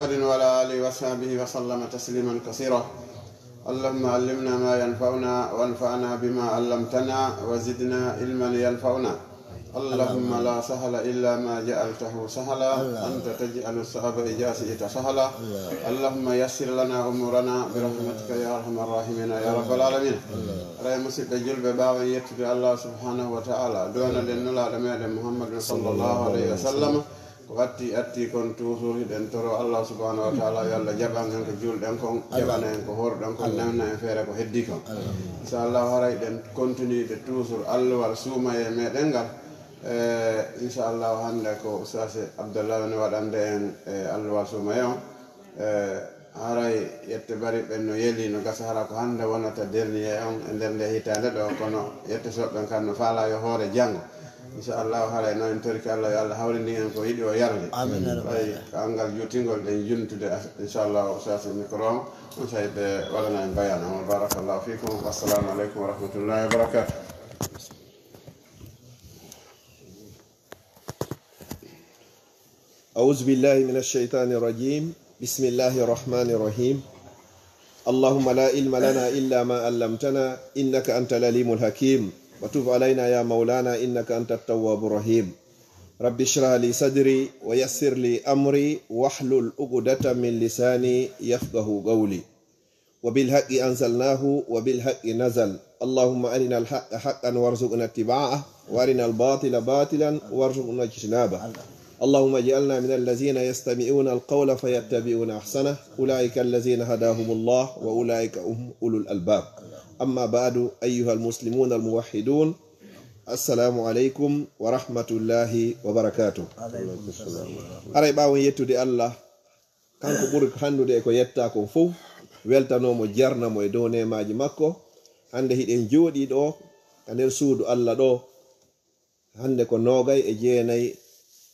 وعلى آله وصحبه وسلم تسليما كثيرا. اللهم علمنا ما ينفعنا وانفعنا بما علمتنا وزدنا علما ينفعنا. اللهم لا سهل إلا ما جعلته سهلا، أنت تجعل الصعب إذا شئت سهلا. اللهم يسر لنا أمورنا برحمتك يا أرحم الراحمين يا رب العالمين. رأي مسجد جلب باوي يتبع الله سبحانه وتعالى دون لنلا رمال محمد صلى الله عليه وسلم. Watti atti kon toujours den toro Allah subhanahu wa ta'ala yalla jaban en ko julden kon jabana en ko hordon kon namna en fere ko heddi kon inshallah haray den continue de toujours Allah wal suma e medengal inshallah hande ko sase Abdullah ne wadande en Allah wal suma yo haray yette bari benno yeli no gasara ko hande wonata dernier on e der le hitande do kono yette sobben kan no fala yo hore jango inshallah haray no en torki Allah yalla hawrindi en ko yidi o yarde amin ay kangal jutingol den juntude inshallah sasa mikro on saybe wala na bayana wa barakallahu fikum assalamu alaykum wa rahmatullahi wa barakatuh. أعوذ بالله من الشيطان الرجيم بسم الله الرحمن الرحيم اللهم لا علم لنا إلا ما علمتنا إنك أنت العليم الحكيم وتب علينا يا مولانا إنك أنت التواب الرحيم رب اشرح لي صدري ويسر لي أمري واحلل عقدة من لساني يفقه قولي وبالحق أنزلناه وبالحق نزل اللهم أرنا الحق حقا وارزقنا اتباعه وأرنا الباطل باطلا وارزقنا اجتنابه اللهم اجعلنا من الذين يستمعون القول فيتبعون أحسنه أولئك الذين هداهم الله وأولئك هم أولو الألباب أما بعد أيها المسلمون الموحدون السلام عليكم ورحمة الله وبركاته. أرى باوي يتودي الله كانكو برك هندو دي كو يتاكو فو weltano mo jarna mo e dow nemaji makko hande hiɗen jooɗi ɗo e nder suudu Allah ɗo hande ko nogay e jeenayi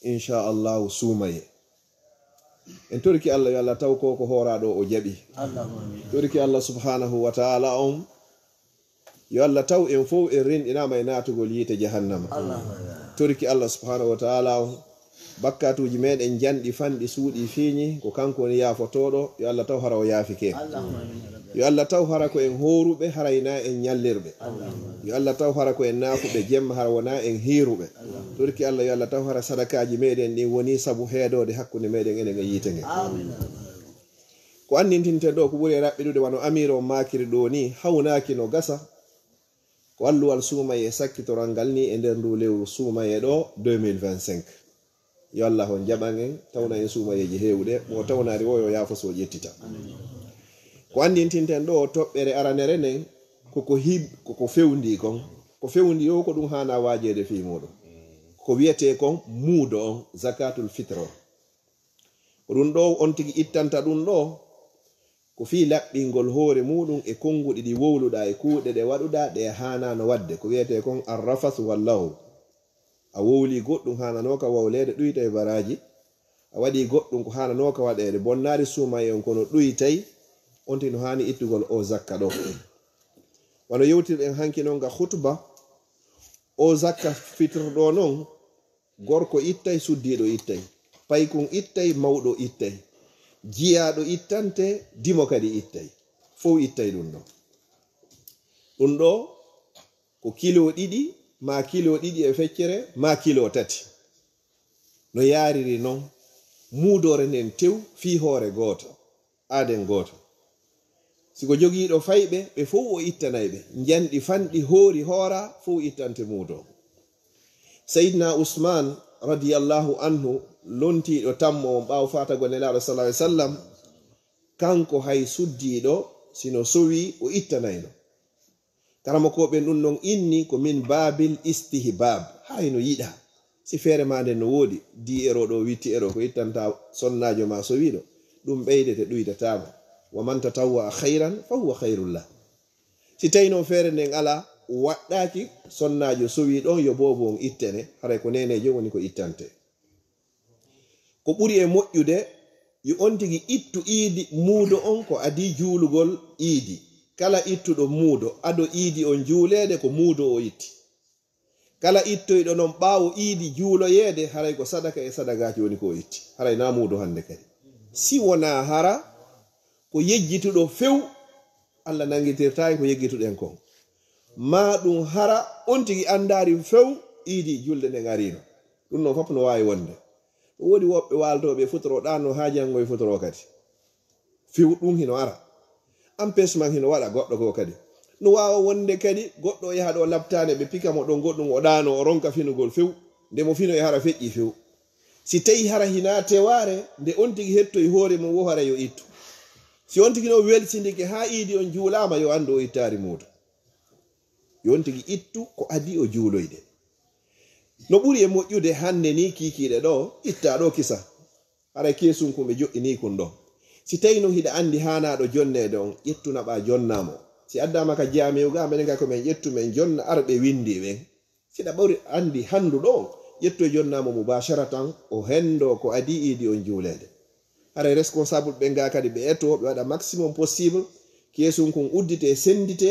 inchallahu suumaye en torki Allah yo Allah taw ko horaɗo o jaɓi torki Allah subhanahu wa ta'ala on yo Allah taw en fof en rinɗinama e natugol yiite jahannama torki Allah subhanahu wa ta'ala on bakkatuji meɗen janɗi fanɗi suuɗi fiiñi ko kanko woni yaafotoɗo yo Allah taw hara o yaafike yo Allah taw hara ko en horuɓe harayna en ñallirɓe yo Allah taw hara ko en naafuɓe jemma hara wona en hiiruɓe torki Allah yo Allah taw hara sadakaji meɗen ɗin woni sabu heedode hakkude meɗen enen e yiite nge ko andintinte ɗo ko ɓuuri raɓɓiɗude wano amiro makiri ɗo ni hawnaki no gasa ko alluwal suumaye sakkitoral ngal ni e nder ndu lewru suumaye ɗo 2025 yo Allah on jaɓan en tawna en suumayeji hewɗe mo tawnari o yo yaafo so ƴettita ko andintinten ɗo toɓɓere aranere nden koko fewndi kon ko fewndi o ko ɗum hana wajede fi muɗum ko wiyete kon muudo on zakatul fitre ko ɗum ɗo on tigi ittanta ɗum ɗo ko fi laɓɓingol hoore muɗum e konguɗi ɗi wowluɗa e kuuɗe ɗe waɗuɗa ɗe hanano wadde ko wiyete kon arrafas wallahu a wowli goɗɗum hananoka wawlede ɗuyta e baraji a waɗi goɗɗum ko hananoka waɗede bonnari suumaye on kono ɗuytay on tino hani ittugol o zakka ɗo wano yewtirɗen hanki noon ga khutba o zakka fitrɗo noon gorko ittay suddiɗo ittay paykun ittay mawɗo ittay jiyaɗo ittante dimo kadi ittay fof ittay ɗum ɗo ko kilo ɗiɗi ma kilo ɗiɗi e feccere ma kilo tati no yariri noon muudore nden tew fi hoore goto aden goto siko jogiiɗo fayɓe ɓe fof o ittanayɓe janɗi fanɗi hoori hoora fof ittante muudo Sayyidina Usman radiyallahu anhu lontiɗo tammo on ɓaawo fatago nelaɗo sallallahu alaihi wasallam kanko hay suddiɗo sino sowi o ittanayno karama ko ɓen ɗum non inni ko min babil istihbab hayno yiɗa si feere ma nden no woodi 10 euro ɗo 8 euro ko ittanta sonnajo ma sowiɗo ɗum ɓeydete ɗuydatama wa man tatawwa khairan fa huwa khairul lah si tayno feere nden ala waɗɗaki sonnajo sowi ɗon yo bobo on ittene haray ko nenejo woni ko ittante ko ɓuri e moƴƴude yo on tigi ittu iidi muudo on ko adi juulugol iidi kala ittuɗo muudo ado iidi on juulede ko muudo o itti kala ittoyɗo non ɓaawo iidi juuloyeede haray ko sadaka e sadakaji woni ko itti haray na muudo hande kadi si wona hara ko yejjituɗo few Allah nangitirtayi ko yejjituɗen kon ma ɗum hara on tigi andari few iidi julde nde garino ɗum noon fof no wawi wonde wodi woɓɓe waltoɓe futoroɗano ha jango e futoro kadi few ɗum hino ara empêchement hino waɗa goɗɗo ko kadi no wawa wonde kadi goɗɗo yaha ɗo labtane ɓe pikamo ɗon goɗɗum o ɗano o ronka finugol few nde mo fino e hara feƴƴi few si tawi hara hina teware nde on tigi hettoye hoore mum wo hara yo ittu si on tigi no welsidike ha iidi on juulama yo andu o ittari muudo yo on tigi ittu ko adi o juuloyde no ɓuri e moƴƴude hande ni kikiɗe ɗo itta ɗo kisa hara kesum kumɓe joƴƴini kun ɗo si tawi no hiɗa andi hanaɗo jonnede on ƴettunaɓa jonnamo si addama ka jamewga menen ga komin ƴettu men jonna arɓe windi ɓen siɗa ɓuri andi handu ɗo ƴetto jonnamo mubasharatan o hendo ko adi iidi on juulede hara responsable ɓe nga kadi ɓe etto ɓe waɗa maximum possible kesum kun uddite sendite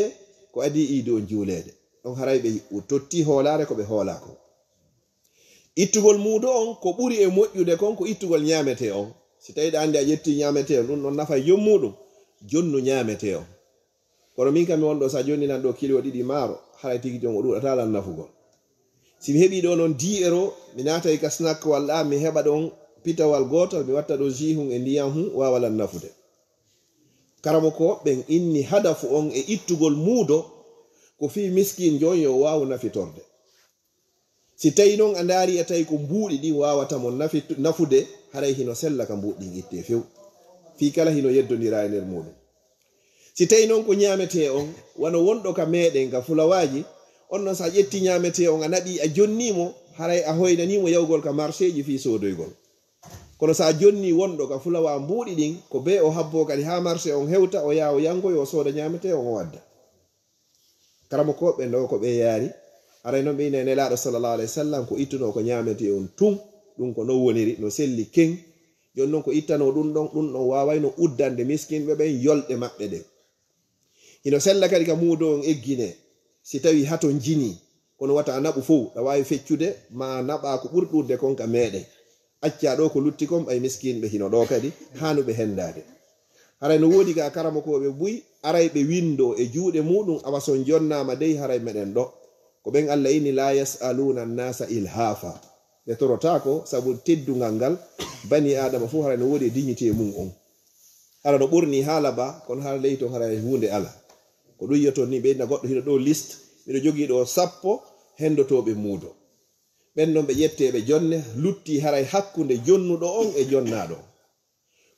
ko adi iidi on juulede ɗon haray ɓe totti hoolare ko ɓe hoola ko ittugol muudo on ko ɓuri e moƴƴude kon ko ittugol ñamete on si tawi ɗa andi a ƴetti ñamete on ɗum ɗon nafa jommuɗum jonnu ñamete on kono min kam mi wonɗo sa jonni nan ɗo kilo ɗiɗi maaro haray tigi jon o ɗuɗata lan nafugol si mi heɓi ɗo noon 10 € mi naatay ka snack walla mi heɓa ɗon pitawal gotol mi watta ɗo jus hun e ndiyam hun wawalan nafude karamo ko ɓen inni hadafu on e ittugol muudo ko fi miskin jon yo wawu nafitorde si tawi noon a ndaari a tawi ko mbuuɗi ɗin wawata mon nafude haray hino sella ka mbuuɗi ɗin itte few fi kala hino yeddodira e nder muɗum si tawi noon ko ñamete on wano wonɗo ka meɗen ka fulawaji on noon sa ƴetti ñamete on a naɓi a jonnimo haray a hoynanimo yawgol ka marché ji fi sodoygol kono sa jonni wonɗo ka fulawa mbuuɗi ɗin ko be o habbo kadi ha marché on hewta o yaha o yangoy o sooda ñamete on o wadda karamo koɓe ndo ko ɓe yaari aray noon ɓe ine nelaɗo sallallahu alayhi wa sallam ko ittuno ko ñamete on tun ɗum ko no woniri no selli ken jon noon ko ittano ɗum ɗon wawayno uddande miskinɓe ɓen yolɗe maɓɓe ɗen hino sella kadi ka muudo on eggine si tawi haton jini kono wata a naɓu fof ɗa wawi feccude ma naɓa ko ɓurɗurde kon ka meɗen acca ɗo ko lutti kon ɓay miskinɓe hino ɗo kadi hanuɓe hendade haray no woodi ka karamokoɓe buy aray ɓe windo e juuɗe muɗum awason jonnama dey haray meɗen ɗo ko ɓen Allah inni la yasaluna nnasa ilhafa ɓe torotako sabu teddugal ngal bani adama fu haray no woodi e dignité mum on hara no ɓurni haala ba kono haala ley ton haray hunde ala ko ɗum yiyaton ni ɓeyna goɗɗo hino ɗo liste miɗo jogui ɗo 10 hendotoɓe muudo ɓen noon ɓe ƴetteɓe jonne lutti haray hakkude jonnuɗo on e jonnaɗo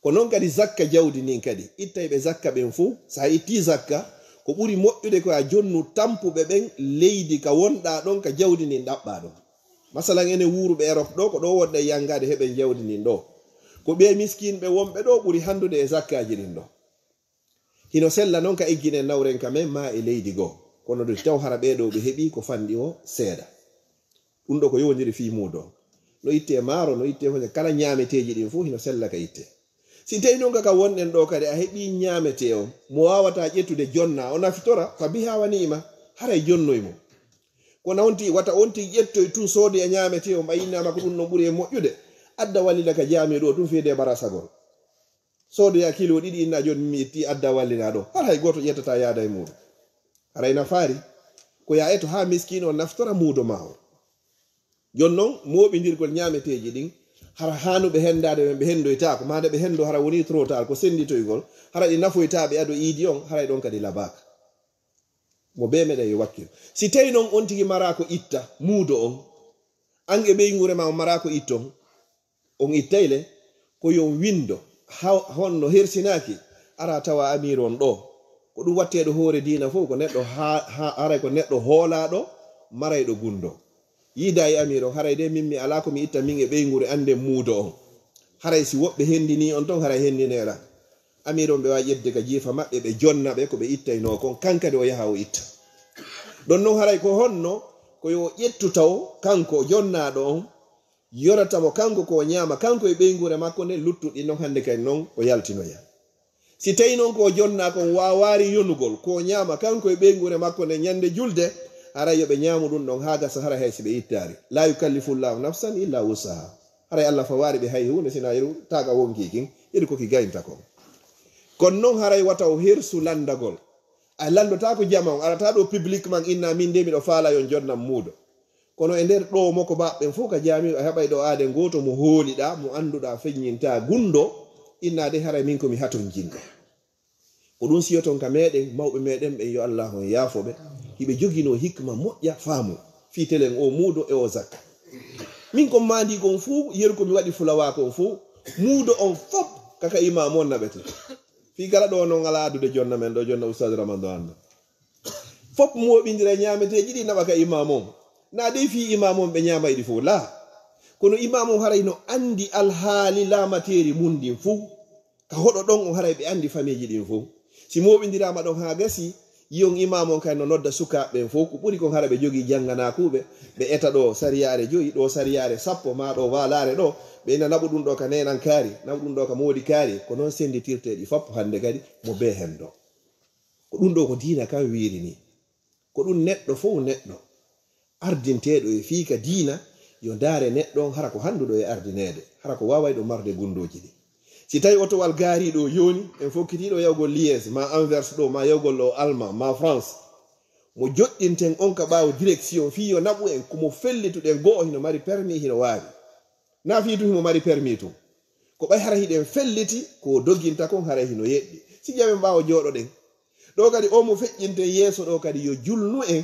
ko noon kadi zakka jawdi nin kadi ittay ɓe zakka ɓen fuu sa itti zakka ko ɓuri moƴƴude ko a jonnu tampuɓe ɓen leydi ka wonɗa ɗon ka jawdi nin ɗaɓɓa ɗon masalan ene wuuruɓe Europe ɗo ko ɗo wonɗe yangade heɓen jawdi nin ɗo ko ɓe miskinɓe wonɓe ɗo ɓuri handude e zakkaji ɗin ɗo hino sella noon ka egginen nawren kamen ma e leydi goo kono ɗo taw hara ɓeɗo ɓe heeɓi ko fanɗi o seeɗa ɗum ɗo ko yowdiri fi muudo no itte maaro no itte hoje kala ñameteji ɗin fof hino sella ka itte si tawi noon kaka wonɗen ɗo kadi a heeɓi ñamete o mo wawata ƴettude jonna o nafitora fa biha wa ni'ma haray jonnoymo kono wonti wata onti ƴettoy tun soodi e ñamete o mbayinnama ko ɗum no ɓuuri e moƴƴude adda wallida ka jaami ɗo tun feede bara sagol soodoya kilo 2 inna joni mi itti adda wallina ɗo har hay goto ƴettata yaada e muɗum haray nafaari ko ya eto ha miskino naftora muudo ma o jon noon moɓidirgol ñameteji ɗin hara hanuɓe hendade ɓe hendoytako made ɓe hendo hara woni trotal ko senditoygol hara ɗi nafoytaɓe ado iidi on haray ɗon kadi labaka mo be meɗen yo wakkil si tawi noon on tigi mara ko itta muudo on an e ɓeygurema on mara ko itton on ittayle ko yo windo honno hersinaki ara tawa amiron ɗo ko ɗum watteɗo hoore dina fof ko neɗɗo haray ko neɗɗo hoolaɗo marayɗo gundo yida e amir on haray de min mi ala ko mi itta min e ɓeygure ande muudo on haray si woɓɓe hendini on ton haray hendinera amir on ɓe wawi ƴedde ka jiifa maɓɓe ɓe jonna ɓe ko ɓe ittayno kon kankadi o yaha o itta ɗon noon haray ko honno ko yo ƴettu taw kanko jonnaɗo on yoratamo kanko ko ñaama kanko e ɓeygure makko nde luttuɗi noon hande kay noon o yaltinoya si tawi noon ko jonna kon wawari yonugol ko ñaama kanko e ɓeygure makko nde ñande julde haray yoɓe ñaamu ɗum ɗon ha gasa hara hay si ɓe ittari la yukallifullahu nafsan illa wusaha haray Allah fawari ɓe hay hunde sina yeru taga wonki kin yedi ko ki gaynta ko kon non haray wata o hersu landagol a landota ko jama on arata ɗo public man inna min de miɗo faala yon jonnam muudo kono e nder ɗo moko baɓɓen fof ka jami a heɓay ɗo aade goto mo hooliɗa mo annduɗa feññinta gundo inna de haray min komi haton jinɗo ko ɗum siyoton ka meɗen mawɓe meɗen ɓe yo Allah on yaafoɓe hiɓe jogino hikma moƴƴa faamu fiitelen o muudo e o zakka min kon mandi kon fuu yeru komi waɗi fulawa kon fuu muudo on fop kaka imam on naɓete fi kala ɗo non ala adude jonna men ɗo jonna oustad ramadan fop moɓidira ñameteji ɗi naɓa ka imam on na de fi imam on ɓe ñama yiɗi fo la kono imam on haray no andi alhaali lamateri mundin fuu ka hoɗo ɗon on haray ɓe andi famille ɗin fuu si moɓidirama ɗon ha gasi yiyon imam on kay no nodda sukaɓeɓen fof ko ɓuri kon hara ɓe jogui jangganakuɓe ɓe eta ɗo sariyare joyi ɗo sariyare sappo ma ɗo walare ɗo ɓe ina naɓu ɗum ɗo ka nenan kaari naɓu ɗum ɗo ka moodi kaari ko noon senditirteɗi fappo hande kadi mo be hen ɗo ko ɗum ɗo ko diina kam wirini ko ɗum neɗɗo fof neɗɗo ardinteɗo e fiika diina yo daare neɗɗo on hara ko handuɗo e ardinede hara ko waway ɗo marde gundoji ɗi si tawi otowal gaariɗo yoni en fokkitiɗo yawgol lies ma Anvers ɗo ma yawgol ɗo Allemand ma France mo joɗɗinten on ka ɓawo direction fi yo naɓu en komo fellituɗen go'o hino mari permis hino wawi na fiitu himo mari permis tum ko ɓay hara hiɗen felliti ko dogginta kon hara hino yeɗɗi si ƴamen ɓawo jooɗoɗen ɗo kadi o mo feƴƴinten yeeso ɗo kadi yo julnu en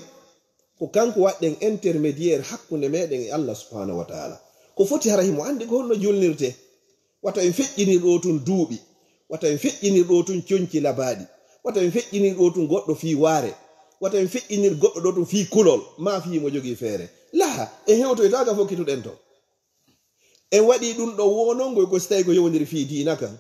ko kanko waɗɗen intermédiaire hakkunde meɗen e Allah subhanahu wa taala ko foti hara himo andi ko holno julnirte wata en feƴƴinir ɗo tun duuɓi wata en feƴƴinir ɗo tun coñci labaɗi wata en feƴƴinir ɗo tun goɗɗo fi waare wata en feƴƴinir goɗɗo ɗo tun fi kulol ma fi mo jogii feere laa en hewtoytaga fokkituɗen to en waɗi ɗum ɗo wonongoy ko so tawi ko yowdiri fi diina kan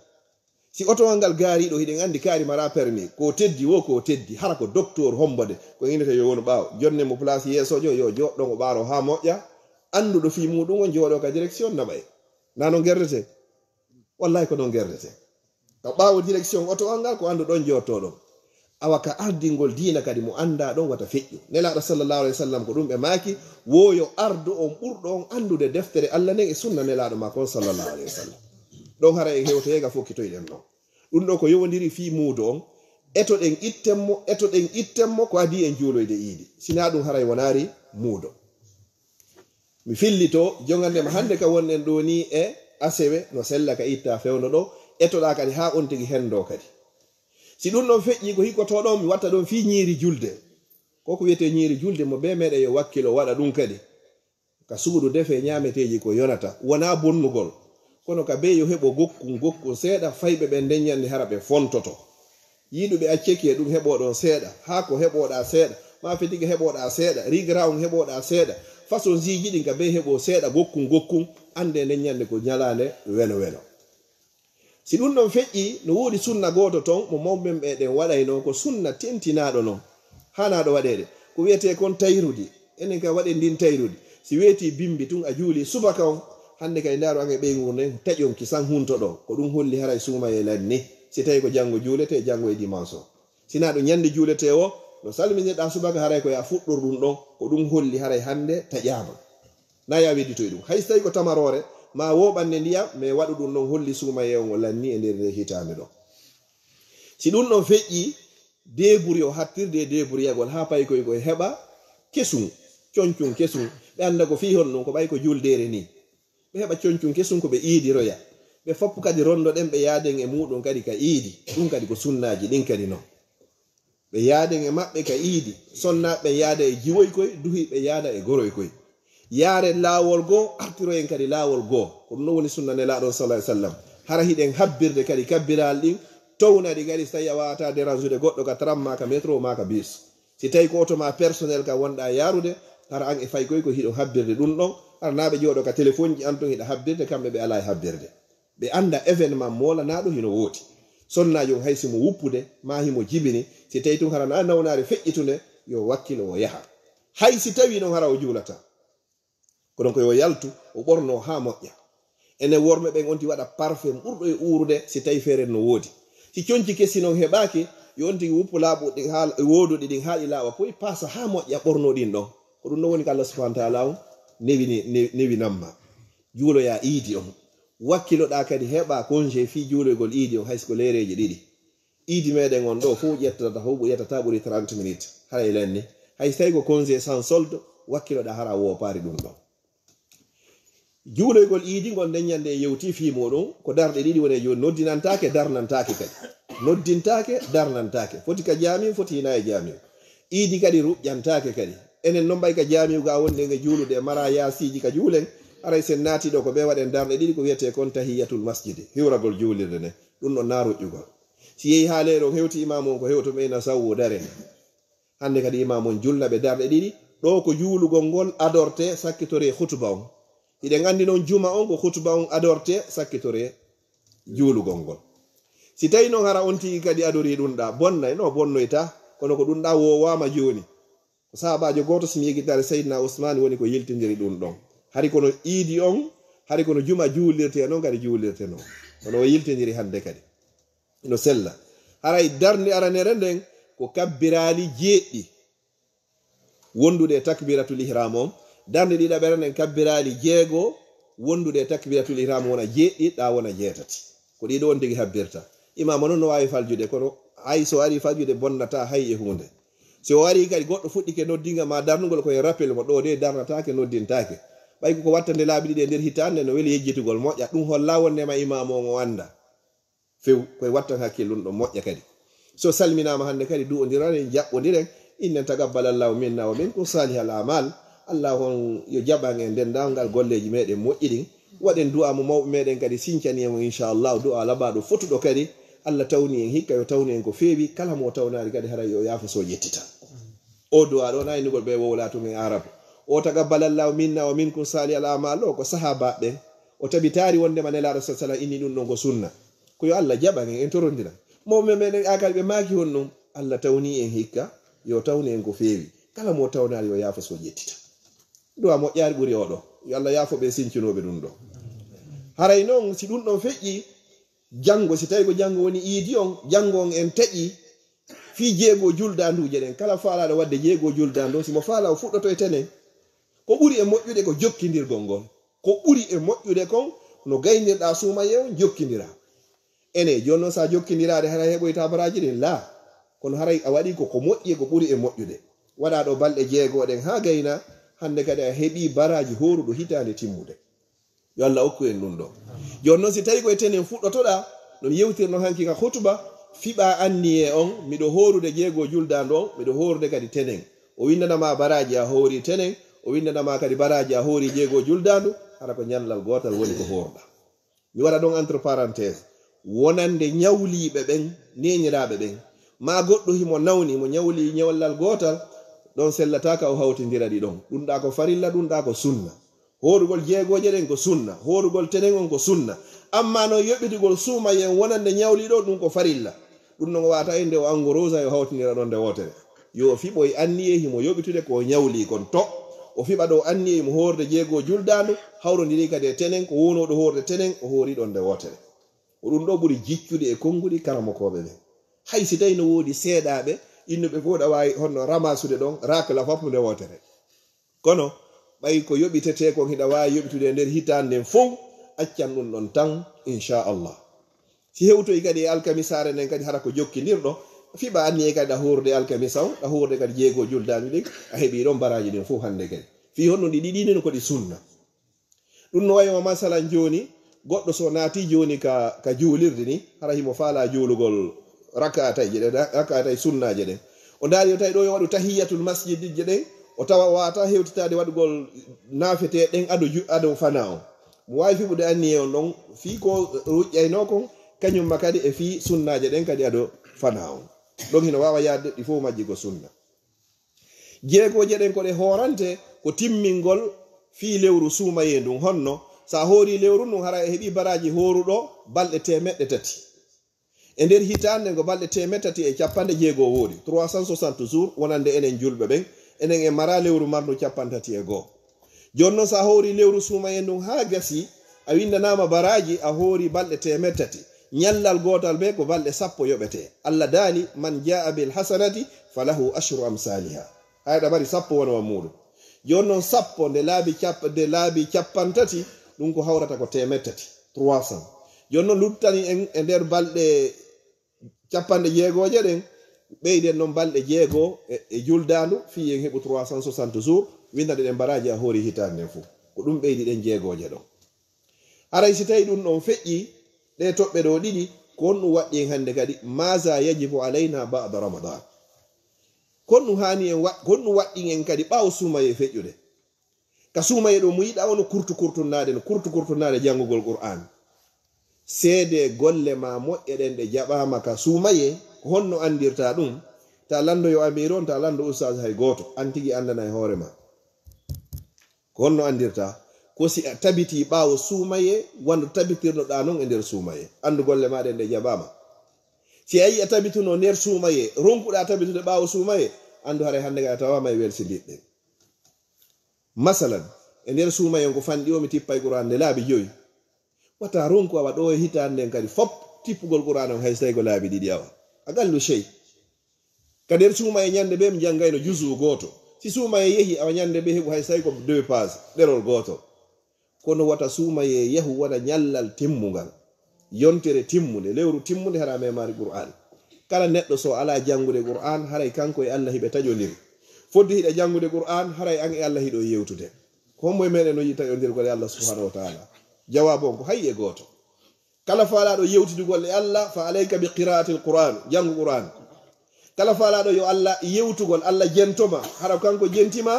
si otowal ngal gaariɗo hiɗen andi kaari mara permis ko teddi wo ko teddi hara ko docteur hombode ko innete yo wonu ɓaawo jonne mo place yeesojo yo joɗɗo o ɓaaro ha moƴƴa anduɗo fi muɗum on jooɗo ka direction naɓay na no gerdete wallahi ko non gerdete ka ɓaawo direction otowal ngal ko andu ɗon jottoɗon awa ka ardingol diina kadi mo anda ɗon wata feƴƴu nelaɗo sallallahu alayhi wa sallam ko ɗum ɓe maaki woyo ardu on ɓurɗo on andude deftere Allah nden e sunna nelaɗo makon sallallahu alayhi wa sallam ɗon hara en hewtoyega fokkitoyɗen ɗon ɗum ɗo ko yowodiri fi muudo on etoɗen ittenmo ko adi en juuloyde iidi sina ɗum haray wonari muudo mi fillito jongandema hande ka wonɗen ɗo ni e asewe no sella ka itta fewno ɗo etoɗa kadi ha on tigi hendo kadi si ɗum ɗon feƴƴi ko hikkotoɗon mi watta ɗon fi ñiiri julde koko wiyete ñiiri julde mo be meɗe yo wakkilo waɗa ɗum kadi ka suudu defe ñameteji ko yonata wona bonnugol kono ka be yo heɓo gokkun seeɗa fayɓe ɓe ndeññande hara ɓe fontoto yiɗuɓe acceki e ɗum heɓoɗon seeɗa ha ko heɓoɗa seeɗa ma fetiga heɓoɗa seeɗa rigraun heɓoɗa seeɗa façon jiji ɗin ka be heɓo seeɗa gokkun ande ndeññande ko ñalande welo si ɗum ɗon feƴƴi no woodi sunna goto ton mo mawɓen ɓe ɗen waɗayno ko sunna tentinaɗo non hanaɗo waɗede ko wiyete kon tayrudi enen ka waɗe ndin tayrudi si weeti bimbi tun a juuli subaka on hande kay ndaaro ange ɓeygu nden taƴon kisan hunto ɗo ko ɗum holli haray suuma e lanni si tawi ko janngo juulete janngo e dimanche o sina ɗo ñande juulete o no salminirɗa subaka haray koye a fuɗɗor ɗum ɗon ko ɗum holli haray hande taƴama na ya wedditoy ɗum hay so tawi ko tamarore ma woɓanne ndiyam mais waɗu ɗum ɗon holli suuma e on o lanni e nder nde hitande ɗo si ɗum ɗon feƴƴi deburi o hattirde e deburiyagol ha pay koye koye heɓa kesum coñcum kesum ɓe anda ko fi hon ɗum ko ɓay ko juldere ni ɓe heɓa coñcum kesum ko ɓe iidiroya ɓe foppu kadi rondoɗen ɓe yaaden e muɗum kadi ka iidi ɗum kadi ko sunnaji ɗin kadi noon ɓe yaaden e maɓɓe ka iidi sonnaɓe yaada e jiwoy koye duhi ɓe yaada e goroy koye yaare laawol goo artiroyen kadi laawol goo ko ɗum no woni sunna nelaɗon sallah sallam hara hiɗen habbirde kadi kabbiral ɗin townaɗi kadi so tawi a wawata dérange goɗɗo ka tram ma ka métro ma ka bus si tawi ko automa personnel ka wonɗa yarude hara an e fay koye ko hiɗo habbirde ɗum ɗon hara naɓe jooɗo ka téléphone ji an ton hiɗa habbirde kamɓe ɓe ala e habbirde ɓe anda événement molanaɗo hino wooti sonnajo hay simo wuppude ma himo jibini si tawi tun hara na nawnare feƴƴitude yo wakkilo o yaha hay si tawi noon hara o juulata kono ko yo yaltu o ɓorno ha moƴƴa enen worɓe ɓen onti waɗa parfum ɓurɗo e urude si tawi feere no woodi si coñci kessi noon heɓaki yo on tigi wuppu laaɓu ɗin ha woduɗi ɗin haaɗi laaɓa poyi pasa ha moƴƴa ɓorno ɗin ɗon ko ɗum ɗo woni ko Allah subhanahu wa taala on newi namma juuloya iidi on wakkiloɗa kadi heɓa congé fi juulogol iidi on haysko leereji ɗiɗi iidi meɗen on ɗo fuu ƴettata ɓuri 30 minutes haray lenni hay so tawi ko congé sans solde wakkiloɗa hara wopaari ɗum ɗon juuloygol iidi ngol nden ñande yewti fi muɗum ko darɗe ɗiɗi woni joni noddinantake darnantake kadi noddintake darnantake foti ka jami foti hina e jami iidi kadi ruƴƴantake kadi enen noon mbay ka jamiu ga wonde nge juulude e mara yasiji ka juulen aray sen naati ɗo ko ɓe waɗen darɗe ɗiɗi ko wiyete kon tahiyatul masjidi hiwragol juulirde nde ɗum ɗon na ruƴƴugol si yehi ha leero hewti imam on ko hewto ɓeyna sawwo dare hande kadi imam on julna ɓe darɗe ɗiɗi ɗo ko juulugol ngol adorte sakkitore hutuba on hiɗen andi noon juma on ko hutuba on adorte sakkitore juulugol ngol si tawi noon hara on tigi kadi adori ɗum ɗa bonnay no bonnoyta kono ko ɗum ɗa wowama joni ko sahabajo goto somi yegitare seydina ousmane woni ko yiltidiri ɗum ɗon hari kono iidi on hari kono juma juulirte noon kadi juulirte noon kono o yiltidiri hande kadi no sella haray darde aranere nden ko kabbirali jeeɗɗi wondude e takbiratul ihram on darde ɗiɗaɓere nden kabbirali jeego wondude e takbiratul ihram wona jeeɗɗi ɗa wona jeetati ko ɗiɗo on tigi habbirta imama noon no wawi faljude kono hay so ari faljude bonnata hay e hunde so wari kadi goɗɗo fuɗɗike noddinga ma darnugol koye rappel mo ɗo de darnatake noddintake ɓay ko wattande laabi ɗiɗi e nder hitande no weli yejjitugol moƴƴa ɗum holla wonnema imam on o anda few koye wattan hakkillum ɗo moƴƴa kadi so salminama hande kadi du'odirane jaɓɓodiren innen tagabbalallahu minna wa minkum salihal amal allah on yo jaɓan e nden dawgal golleji meɗen moƴƴi ɗin waɗen du'a mo mawɓe meɗen kadi sincani en inchallah du'a labaɗo fotuɗo kadi allah tawni en hikka yo tawni en ko feewi kala mo tawnari kadi hara yo yaafo so yettita o du'a ɗo naynugol ɓe wowlatum e arabe o tagabbalallahu minna wa minkum salihal amal o ko sahaba ɓen o tabitari wondema nelaɗo sa sallam inni ɗum ɗon ko sunna ko yo allah jaɓan en torodira mawɓe meɗen akal ɓe maaki hon ɗum allah tawni en hikka yo tawni en ko feewi kala mo tawnari yo yaafo so yettita du'a moƴƴari ɓuuri oɗo yo allah yaafo ɓe sincinoɓe ɗum ɗo haray noon si ɗum ɗon feƴƴi janngo si tawi ko janngo woni iidi on janngo on en taƴi fi jeego juldanduje ɗen kala faalaɗo wadde jeego juldando simo faala o fuɗɗoto e tenen ko ɓuri e moƴƴude ko jokkidirgol ngol ko ɓuri e moƴƴude kon no gaynirɗa suumaye on jokkidira ene joni noon sa jokkidirade hara heɓoyta baraji ɗin la kono haray a waɗi ko moƴƴi ko ɓuri e moƴƴude waɗa ɗo balɗe jeegoɗen ha gayna hande kadi a heeɓi baraji horuɗo hitande timmude yo allah okku en ɗum ɗo joni noon si tawi koye tenen fuɗɗotoɗa non yewtirno hanki ka hutuba fiɓa anni e on miɗo horude jeego juldando on miɗo horude kadi tenen o windanama baraji a hoori tenen o windanama kadi baraji a hoori jeego juldandu hara ko ñallal gotal woni ko horɗa mi waɗa ɗon entre parenthèse wonande ñawliɓe ɓen neñiraɓe ɓen ma goɗɗo himo nawni mo ñawli ñawlal gotal ɗon sellataka o hawtidira ɗi ɗon ɗum ɗa ko farilla ɗum ɗa ko sunna horugol jeegoje ɗen ko sunna horugol tenen on ko sunna amma no yoɓɓitigol suumayen wonande ñawliɗo ɗum ko farilla ɗum non wata e nde o angorosa yo hawtidira ɗon nde wotere yo fiɓo e anniye himo yoɓitude ko ñawli kon to o fiɓa ɗo anniye mo horde jeego juldandu hawrodiri kadi e tenen ko wonoɗo horde tenen o hoori ɗon nde wotere o ɗum ɗo ɓuri jiccude e konnguɗi karamokoɓe ɓen hay si tawi no woodi seeɗaɓe innuɓe fof ɗa wawi honno ramasude ɗon rakla foof nde wotere kono ɓay ko yoɓitete kon hiɗa wawi yoɓitude e nder hitande nden fof accan ɗum ɗon tan inchallah si hewtoyi kadi e alkamisare nden kadi hara ko jokkidirɗo fiɓa anniye kadi ɗa horde alkamisa on ɗa horde kadi jeego juldami ɗin a heeɓi ɗon baraji ɗin fof hande kadi fi honno ɗi ɗiɗinen koɗi sunna ɗum no wayima masalan joni goɗɗo so naati joni ka juulirde ni hara himo faala juulugol rakatayje ɗen rakatay sunnaje ɗen o daari o tawi ɗo yo waɗu tahiyatul masjidije ɗen o tawa wata hewtitade waɗugol naafete ɗen ado fana on mo wawi fiɓude anniye on ɗon fi ko ruƴƴayno kon kañumma kadi e fi sunnaje ɗen kadi ado fana on ɗon hino wawa yadde ɗi fof majji ko sunna jeegoje ɗen koɗe horante ko timmingol fi lewru suumaye ndun honno sa hoori lewru ndun hara e heeɓi baraji horuɗo balɗe 300 e nder hitande ko balɗe 300 e capanɗe jeego woodi 360 jours wonande enen julɓe ɓen enen e mara lewru mardu 31 joni noon sa hoori lewru suumaye ndun ha gasi a windanama baraji a hoori balɗe 300 ñallal gotal ɓe ko balɗe 10 yoɓete allah daani man jaa bil hasanati falahu ashru amsaliha hayɗa mari 10 wonoma muɗum joni noon 10 nde laabi capantati ɗum ko hawrata ko 300 300 jonno luttani en e nder balɗe cappanɗe jeegoje ɗen ɓeyden noon balɗe jeego e juldandu fi en heɓu 360 jours windade ɗen baraji a hoori hitande nden fof ko ɗum ɓeydi ɗen jeegoje ɗon haray si tawi ɗum ɗon feƴƴi ɗe toɓɓe ɗo ɗiɗi ko on ɗum waɗɗi en hannde kadi maza yajibu alayna ba'da ramadan kon ɗum hani en kon ɗum waɗɗi en kadi ɓaawo suumaye feƴƴude ka suumaye ɗo mu yiɗa ono kurtunnade no kurtunnade janngugol qur'an seede golle ma moƴƴe ɗen ɗe jaɓama ka suumaye ko honno andirta ɗum ta lando yo amir on ta lando ustad hay goto an tigi andana e hoore ma ko honno andirta ko si a tabiti ɓaawo suumaye wando tabitirnoɗa noon e nder suumaye andu golle maɗen ɗe jaɓama si a yi a tabituno nder suumaye ronkuɗa tabitude ɓaawo suumaye andu haray hannde ga a tawama e welsidiɗɗe masalan e nder suumaye ko fanɗi o mi tippa qur'an nde laabi 5 wata ronku awa ɗo e hitande nden kadi fop tippugol qur'an on hay so tawi ko laabi 2 awa a gallu chey ka nder suumaye ñande ɓe mi janngayno jusu goto si suumaye yehi awa ñande ɓe heɓu hay so tawi ko 2 page ɗerol goto kono wata suumaye yahu waɗa ñallal timmugal yontere timmude lewru timmude hara memari qur'an kala neɗɗo so ala janngude qur'an haray kanko e Allah hiɓe taƴodiri fodde hiɗa janngude qur'an haray an e Allah hiɗo yewtude ko hombo e meɗen no yi taƴodirgol e Allah subhanahu wa ta'ala jawabu on ko hay e goto kala faalaɗo yewtidugol e Allah fa alayka bi qira'ati alquran janngu qur'an kala faalaɗo yo Allah yewtugol Allah jentoma hara kanko jentima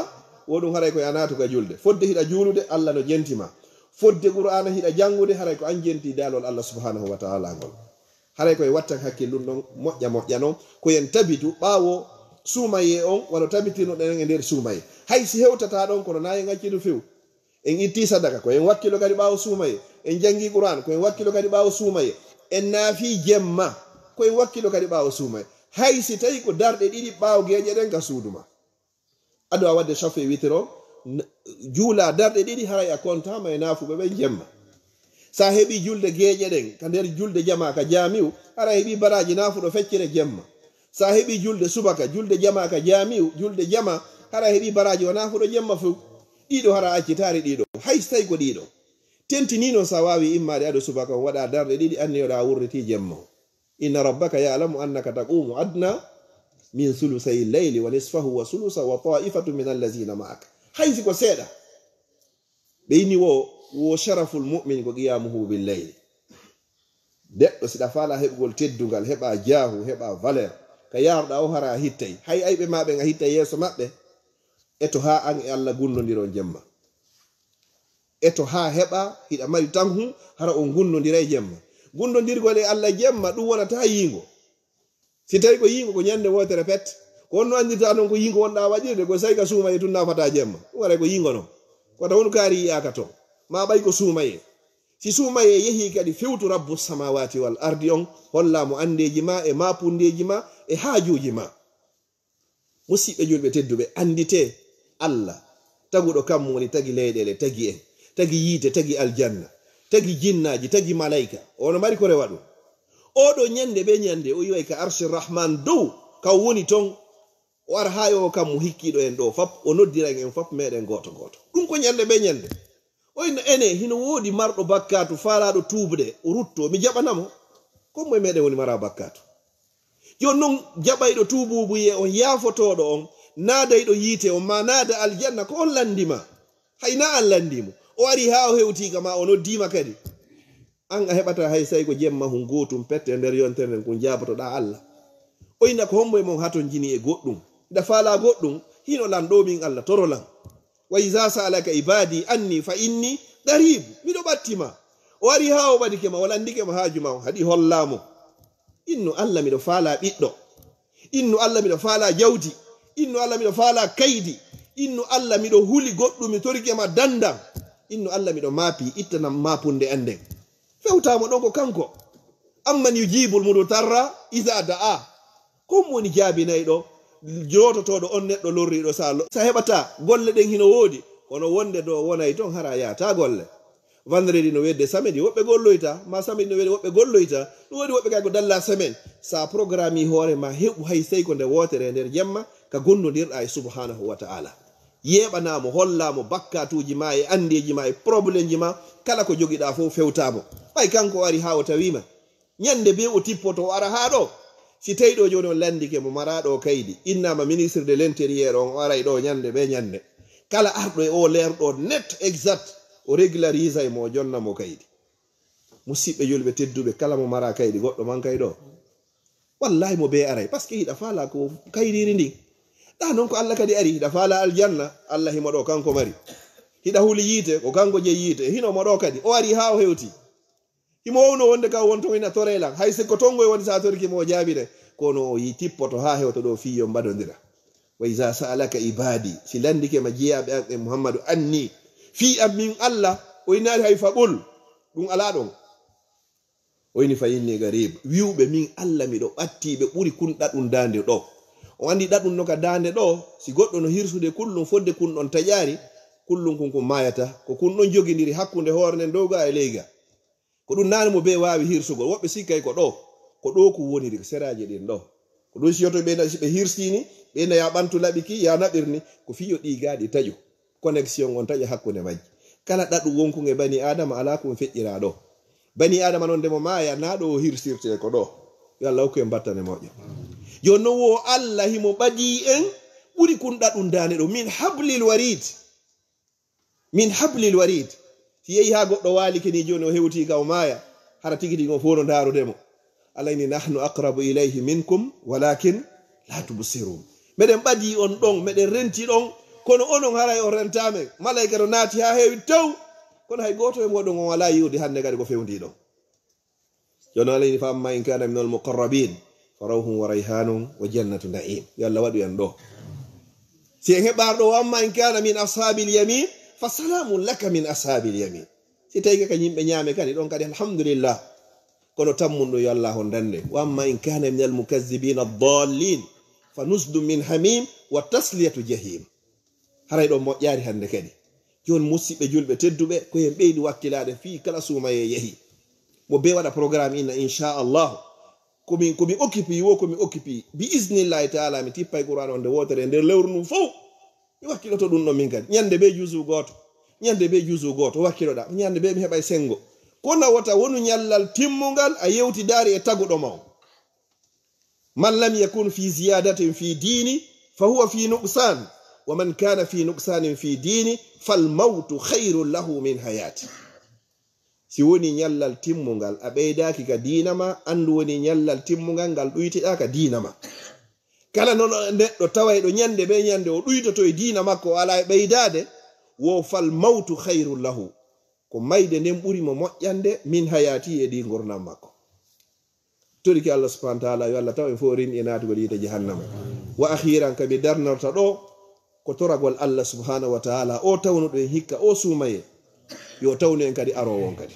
woɗum haray koye a natuka julde fodde hiɗa juulude Allah no jentima fodde qur'ana hiɗa janngude haray ko an jenti daalol Allah subhanahu wa ta'ala ngol haray koye wattan hakkillum ɗon moƴƴa noon koyen tabitu ɓaawo suumaye on wano tabitino ɗen e nder suumaye hay si hewtata ɗon kono na en accidu few en itti sadaka koyen wakkilo kadi ɓaawo suumaye en jangi qur'an koyen wakkilo kadi ɓaawo suumaye en naafi jemma koyen wakkilo kadi ɓaawo suumaye hay si tawi ko darɗe ɗiɗi ɓaawo geeƴe ɗen ka suuduma adu a wadde chafe witiro juula darɗe ɗiɗi haray a contama e naafuɓe ɓe jemma sa heɓi julde geeƴe ɗen ka nder julde jama ka jamiu hara heɓi baraji naafuɗo feccere jemma sa heɓi julde subaka julde jama ka jamiu julde jama hara heɓi baraji o naafuɗo jemma few ɗiɗo hara accitari ɗiɗo hay so tawi ko ɗiɗo tentinino sa wawi immade aɗo subaka on waɗa darɗe ɗiɗi anniyoɗa wurriti jemma o inna rabbaka ya'lamu annaka taqumu adna min sulusay leyli wa nisfahu wa sulusa wa ta'ifatu min allazina ma'aka hay si ko seeɗa ɓeyni wo sharaful mu'min ko qiyamuhu bil leyli deɗɗo siɗa faala heɓugol teddungal heɓa jaahu heɓa valeur ka yarɗa o hara hittay hay ayɓe maɓe a hitta yeeso maɓɓe eto ha an e Allah gunnodiron jemma eto ha heɓa hiɗa mari tanhu hara on gunnodira e jemma gunnodirgol e Allah jemma ɗum wonata yingo si tawi ko yingo ko ñande wotere pet ko onno andirta noon ko yingo wonɗa waɗirde ko sayi ka suumaye tun nafata jemma ɗum waɗa ko yingo noon kota won kaari yiyaka to ma ɓay ko suumaye si suumaye yehi kadi fewtu rabbu samawati wal ardi on hollamo andeji ma e mapundeji ma e haajuji ma musidɓe julɓe tedduɓe andite Allah taguɗo kam woni tagi leyɗele tagi en tagi yiite tagi aljanna tagi jinnaji tagi malaika ono mari ko rewa ɗum oɗo ñande ɓe ñande o yiway ka arshi rahman dow kaw woni ton o ara ha yo kam mo hikkiɗo en ɗo fop o noddiran en fop meɗen goto goto ɗum ko ñande ɓe ñande oyno ene hino woodi marɗo bakkatu faalaɗo tuubde o rutto mi jaɓanamo comme moye meɗen woni mara bakkatu joni noon jaɓayɗo tuububuye on yaafotoɗo on naadayɗo yiite on ma naada aljanna ko on landima hayna an landimo o ari ha o hewtika ma o noddima kadi an a heɓata hay say ko jemma hun gotum pette nder yontere nden ko jabotoɗa Allah oyna ko homboye mon haton jini e goɗɗum nda faala goɗɗum hino lanɗo min Allah torolan wa iza sa'alaka ibadi anni fa inni qarib miɗo ɓattima o ari ha o ɓadikema o landikema haaju ma haɗi hollamo innu Allah miɗo faala ɓiɗɗo innu Allah miɗo faala jawdi innu Allah miɗo faala kaydi innu Allah miɗo huli goɗɗum mi torikema dandam innu Allah miɗo maapi ittanam mapunde anden fewtamo ɗon ko kanko amman yujibul mudutarra iza da'a kom woni jaabinayɗo jototoɗo on neɗɗo lorriɗo sa heɓata golle ɗen hino woodi kono wonde do wonay ton hara yata golle vendredi no wedde samedi woɓɓe golloyta ma samedi no wedde woɓɓe golloyta ɗum waɗi woɓɓe kay ko dalla semaine sa programme yi hoore ma heɓu hay sey ko nde wotere nder jemma ka gonnodirɗa e subhanahu wa ta'ala yeɓanamo hollamo bakkatuji ma e andeji ma e probléme ji ma kala ko joguiɗa fof fewtamo ɓay kanko ari ha o tawima ñande be o tippoto o ara ha ɗo si tawi ɗo joni o landike mo maraɗo kaydi innama ministre de l'intérieur on o aray ɗo ñande be ñande kala arɗo e o lerɗo net exact o régularise mo jonnamo kaydi musidɓe julɓe tedduɓe kala mo mara kaydi goɗɗo man kay ɗo wallahi mo be aray par ce que hiɗa faala ko kaydiri ndi ɗa noon ko Allah kadi ari hiɗa faala aljanna Allah himo ɗo kanko mari hiɗa huli yiite ko kanko je yiite hino mo ɗo kadi o ari ha o hewti himo wowno wonde ka wonto ina torelan hay sikko tongoy woni sa torkimo o jaabine kono o yi tippoto ha hewto ɗo fiyo mbaɗodira wa iza sa'alaka ibadi si landike ma jeyaɓe an e muhammadu anni fi am min Allah o inari hay faɓol ɗum ala ɗon o ini fa inni garib wiwɓe min Allah miɗo ɓattiɓe ɓuri kun ɗaɗum dande ɗo o andi ɗaɗum no ka dande ɗo si goɗɗo no hirsude kullum fodde kun ɗon taƴari kullum kun ko mayata ko kun ɗon jogidiri hakkunde hoore nden dowga e leyga ko ɗum nane mo be wawi hirsugol woɓɓe sikkay ko ɗo ko woniri ko seraji ɗin ɗo ko ɗum siyoto ɓe hirsini ɓena ya ɓantu laɓiki ya naɓirni ko fiyo ɗigaɗi taƴo connexion on taƴa hakkunde majji kala ɗaɗum wonkun e bani adama ala ko feƴƴira ɗo bani adama noon ndemo maya na ɗo o hirsirte ko ɗo yo Allah hokku en battane moƴƴo joni noon wo Allah himo ɓadi en ɓuri kun ɗaɗum dane ɗo min hablil warid si yehi ha goɗɗo walike ni joni o hewti ka o maya hara tigi tigi o fo no darudemo Allah ni nahnu aqrabu ilayhi minkum walakin la tubsirun meɗen ɓadi on ɗon meɗen renti ɗon kono onon haray o rentamen malaika to naati ha heewi taw kono hay goto e moɗon on wala yiwde hande kadi ko fewndi ɗon jono alayni fa amma in kana min al muqarrabin fa rawhun wa rayhanun wa jannatu na'im yo Allah waɗu en ɗo si en heɓarɗo wa amma in kana min ashabil yamin fa salamun laka min ashabil yamin si tawi ka yimɓe ñaame kadi ɗon kadi alhamdulillah kono tammun ɗo yo Allah on dande wa amma in kana min al mukazzibin ad-dallin fa nusdum min hamim wa tasliyatu jahim haray ɗo moƴƴaari hande kadi joni musidɓe julɓe tedduɓe ko hen ɓeydi wakkilade fi kala suumaye yehi mo be waɗa programme inna inchallahu komi occupi wo komi occupi bi isnillahi taala mi tippay qouran on nde wotere nder lewru ndu fof mi wakkiloto ɗum ɗon min kadi ñande be jusu goto wakkiloɗa ñande be mi heɓay sengo ko nawata wonu ñallal timmugal a yewtidari e taguɗo ma o man lam yakun fi ziyadatin fi dini fa huwa fi nuqsan wa man kana fi nuqsanin fi dini fal mautu khairun lahu min hayati si woni ñallal timmugal a ɓeydaki ka dinama andu woni ñallal timmugal ngal ɗuytiɗa ka dinama kala noon neɗɗo tawayɗo ñande be ñande o ɗuytoto e dina makko o ala e ɓeydade wo fal mautu khairun lahu ko mayde nden ɓuri mo moƴƴande min hayati e ɗi gurnam makko toriki Allah subhanahu wa ta'ala yo Allah taw en fo rin e natugol yite jahannama wa akhiran kaɓe darnorta ɗo ko toragol Allah subhanahu wa ta'ala o tawnuɗo en hikka o suumaye yo tawnu en kadi arowon kadi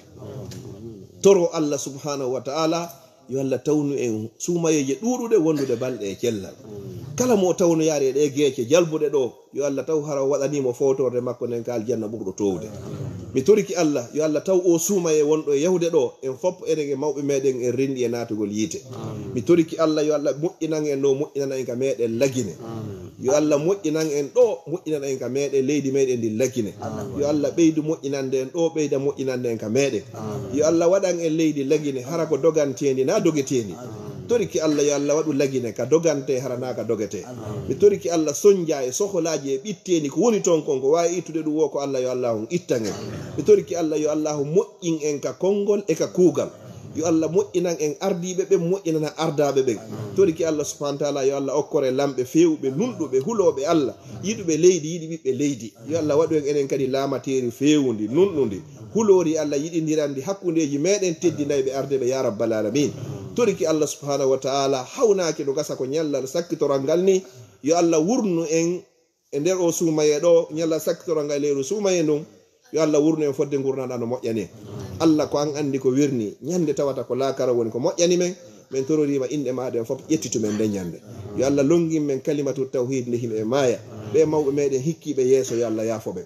toro Allah subhanahu wa ta'ala yo Allah tawnu en suumayeje ɗuɗuɗe wondude balɗe e cellal kala mo tawnu yaari ɗe geece jalbuɗe ɗo yo Allah taw hara waɗanimo fotorde makko nden ka aljanna ɓurɗo towde mi toriki Allah yo Allah taw o suumaye wonɗo e yahude ɗo en foppo enen e mawɓe meɗen en rendi e natugol yiite mi toriki Allah yo Allah moƴƴinan en ɗo moƴƴinan en ka meɗen lagine yo Allah moƴƴinan en ɗo moƴƴinan en ka meɗen leydi meɗen ndi lagine yo Allah ɓeydu moƴƴinande en ɗo ɓeyda moƴƴinande en ka meɗen yo Allah waɗan en leydi lagine hara ko dogantendi na dogetendi toriki Allah yo Allah waɗu lagine ka dogante harana ka dogete mi toriki Allah soñja e soholaji e ɓitteni ko woni toon kon ko wawi ittude ɗum wo ko Allah yo Allah on ittan en mi toriki Allah yo Allah moƴƴin en ka konngol e ka kuugal yo Allah moƴƴinan en ardiɓe ɓe moƴƴinana ardaɓe ɓen toriki Allah subhanahu wa ta'ala yo Allah okkore lamɓe fewɓe nunɗuɓe huloɓe Allah yiɗuɓe leydi yiɗi ɓiɓɓe leydi yo Allah waɗu en enen kadi laamateri fewndi nunɗudi hulori Allah yiɗidirandi hakkudeji meɗen teddinayɓe ardeɓe ya rabbal alamin toriki Allah subhanahu wa ta'ala hawnaki ɗo gasa ko ñallal sakkitoral ngal ni yo Allah wurnu en e nder o suumaye ɗo ñallal sakkitoral ngal leyru suumaye ndum yo Allah wurnu en fodde gurnaɗa no moƴƴani Allah ko an andi ko wirni ñande tawata ko laakara woni ko moƴƴani men tororima inde maɗen fof ƴettitu men nde ñande yo Allah longin men kalimatu tawhid nde himɓe maaya ɓe mawɓe meɗen hikkiɓe yeeso yo Allah yaafoɓe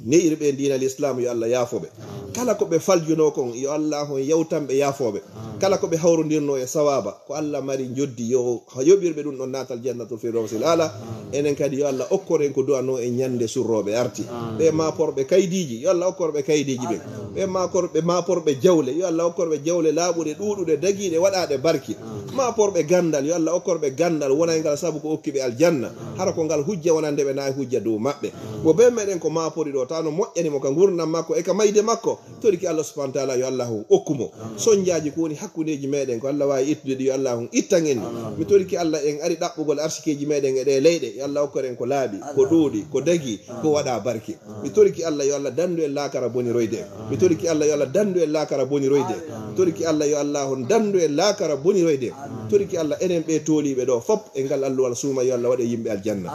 neyiri ɓe dinal islam yo Allah yaafoɓe kala ko ɓe faljuno kon yo Allah hon yewtanɓe yaafoɓe kala ko ɓe hawrodirno e sawaba ko Allah mari joddi yo yoɓirɓe ɗum ɗon natal jannatul firdawsil ala enen kadi yo Allah okkoren ko du'ano e ñande surroɓe arti ɓe maporɓe kaydiji yo Allah okkorɓe kaydiji ɓe ɓe maporɓe jawle yo Allah okkorɓe jawle laaɓuɗe ɗuɗuɗe daguiɗe waɗaɗe barki maporɓe gandal yo Allah okkorɓe gandal wona e ngal saabu ko okkiɓe aljanna hara ko ngal hujja wonande ɓe nayi hujja dow maɓɓe wo ɓe meɗen ko mapori ɗo tawno moƴƴanimo ka gurdam makko e ka mayde makko toriki Allah subhanahu wa ta'ala yo Allah okkumo soñjaji ko woni hakkudeji meɗen ko Allah wawi ittude ɗi yo Allah ittan en mi toriki Allah en ari ɗaɓɓugol arsikeji meɗen e ɗe leyɗe yo Allah okkoren ko laaɓi ko ɗuuɗi ko dagi ko waɗa barki mi toriki Allah yo Allah dandu en laakara boni royde mi toriki Allah yo Allah dandu en laakara boni royde toriki Allah yo Allah dandu en laakara boni royde toriki Allah enen ɓe tooliɓe ɗo fop e ngal alluwal suuma yo Allah waɗe yimɓe aljanna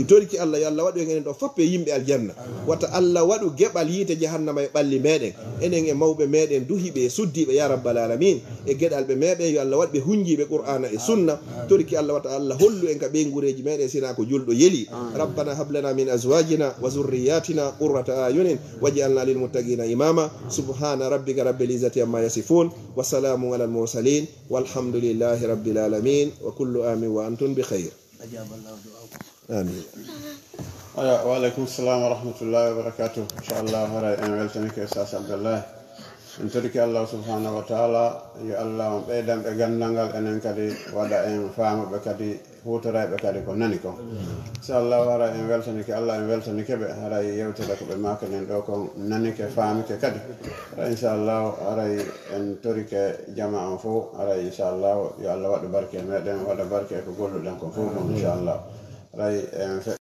toriki Allah yo Allah waɗu en enen ɗo fop e yimɓe aljanna wata Allah waɗu geɓal yiite jahannama e ɓalli meɗen enen e mawɓe meɗen duhiɓe suddiɓe ya rabbal alamin e geɗalɓe meɓe yo Allah waɗɓe hunjiɓe qur'ana e sunna toriki Allah wata Allah hollu en ka ɓeygureji meɗen sina ko julɗo yeli rabbana hablana min azwajina wa zurriyatina qurrata ayunin waj'alna lil muttaqina imama subhana rabbika rabbil izzati amma yasifun wa salamun alal mursalin walhamdulillahi rabbil alamin wa kullu amin wa antum bi khair amin wa alaikum salam wa rahmatullahi wa barakatuh inshallah hara en weltanike sas abdallah en toriki Allah subhanahu wa ta'ala yo Allah on ɓeydanɓe gandal enen kadi waɗa en famaɓe kadi hutorayɓe kadi ko nani ko inchallah hara en weltanike Allah en weltanike ɓe haray yewtere ko ɓe makanen ɗo ko nanike famike kadi hara inchallah haray en torike jama on fo haray inchallah yo Allah waɗa barke meɗen waɗa barke ko golluɗen ko fof inchallah haray en